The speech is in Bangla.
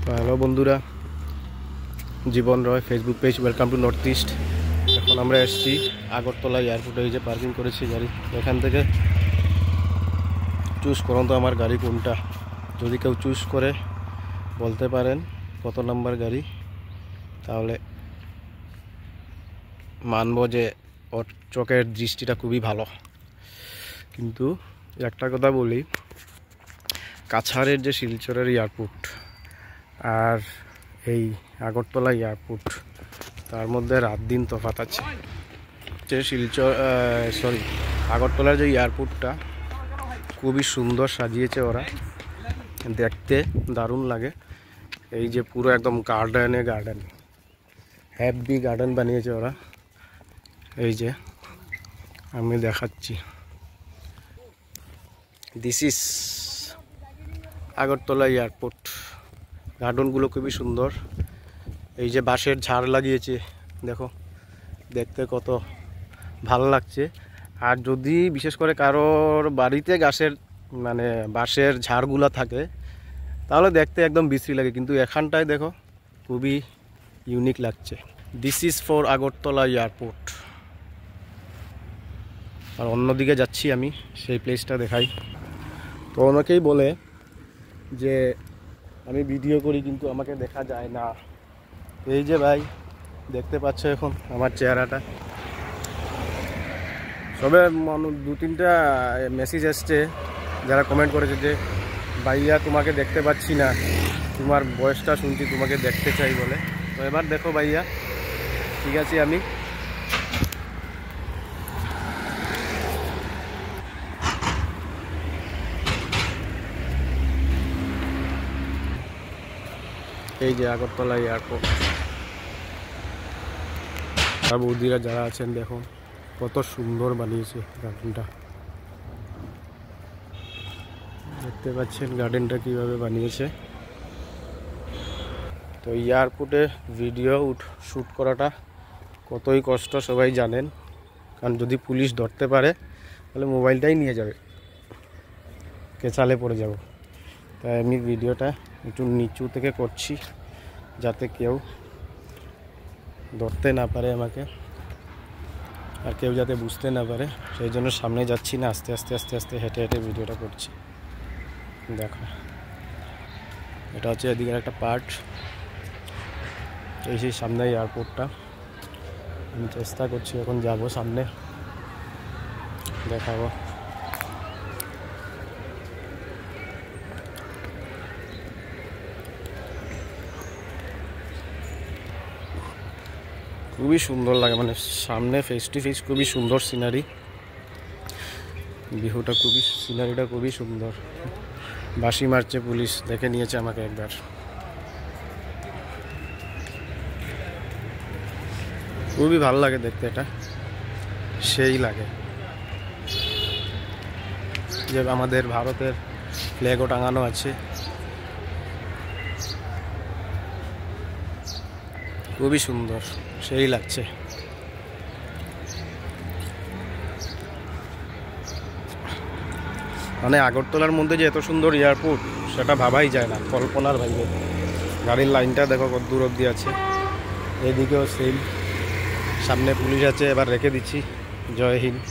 হ্যালো বন্ধুরা, Jiban Roy Facebook page, welcome to North East. এখন আমরা এসেছি আগরতলা এয়ারপোর্টে। এই যে পার্কিং করেছি গাড়ি, এখান থেকে চুজ করুন তো আমার গাড়ি কোনটা। যদি কেউ চুজ করে বলতে পারেন কত নাম্বার গাড়ি, তাহলে মানব যে ওর চোখের দৃষ্টিটা খুবই ভালো। কিন্তু একটা কথা বলি, কাছাড়ের যে শিলচরের এয়ারপোর্ট আর এই আগরতলা এয়ারপোর্ট, তার মধ্যে রাত দিন তফাৎ আছে। যে আগরতলার যে এয়ারপোর্টটা খুবই সুন্দর সাজিয়েছে ওরা, দেখতে দারুণ লাগে। এই যে পুরো একদম গার্ডেন হ্যাপি গার্ডেন বানিয়েছে ওরা। এই যে আমি দেখাচ্ছি, দিস ইজ আগরতলা এয়ারপোর্ট। গার্ডেনগুলো খুবই সুন্দর। এই যে বাঁশের ঝাড় লাগিয়েছে, দেখো দেখতে কত ভালো লাগছে। আর যদি বিশেষ করে কারোর বাড়িতে বাঁশের ঝাড়গুলা থাকে, তাহলে দেখতে একদম বিশ্রী লাগে। কিন্তু এখানটায় দেখো খুবই ইউনিক লাগছে। This is for Agartala airport. আর অন্যদিকে যাচ্ছি আমি, সেই প্লেসটা দেখাই। তো অনেকেই বলে যে আমি ভিডিও করি কিন্তু আমাকে দেখা যায় না। এই যে ভাই দেখতে পাচ্ছ এখন আমার চেহারাটা। সবে দু তিনটা মেসেজ এসছে যারা কমেন্ট করেছে যে ভাইয়া তোমাকে দেখতে পাচ্ছি না, তোমার বয়সটা শুনছি, তোমাকে দেখতে চাই বলে। তো এবার দেখো ভাইয়া, ঠিক আছে আমি এই যে আগরতলা এয়ারপোর্ট। আর বৌদিরা যারা আছেন দেখো কত সুন্দর বানিয়েছে গার্ডেনটা। দেখতে পাচ্ছেন গার্ডেনটা কিভাবে বানিয়েছে। তো এয়ারপোর্টে ভিডিও শ্যুট করাটা কতই কষ্ট সবাই জানেন, কারণ যদি পুলিশ ধরতে পারে তাহলে মোবাইলটাই নিয়ে যাবে, কেচালে পড়ে যাব। তাই আমি ভিডিওটা একটু নিচু থেকে করছি, যাতে কেউ ধরতে না পারে আমাকে, আর কেউ যাতে বুঝতে না পারে। সেই জন্য সামনে যাচ্ছি না, আস্তে আস্তে আস্তে আস্তে হেঁটে হেঁটে ভিডিওটা করছি। দেখো এটা হচ্ছে এদিকের একটা পার্ট। এই সেই সামনে এয়ারপোর্টটা। আমি চেষ্টা করছি এখন যাব সামনে, দেখাবো। খুবই সুন্দর লাগে, সামনে ফেস টু ফেস খুবই সুন্দর সিনারিটা খুবই সুন্দর। বাঁশি মারছে পুলিশ, দেখে নিয়েছে আমাকে একবার। খুবই ভালো লাগে দেখতে, এটা সেই লাগে যে আমাদের ভারতের ফ্ল্যাগও টাঙানো আছে। খুবই সুন্দর, সেই লাগছে। আগরতলার মধ্যে যে এত সুন্দর এয়ারপোর্ট, সেটা ভাবাই যায় না, কল্পনার বাইরে। গাড়ির লাইনটা দেখো কত দূর অব্দি আছে। এদিকেও সেম, সামনে পুলিশ আছে। এবার রেখে দিচ্ছি। জয় হিন্দ।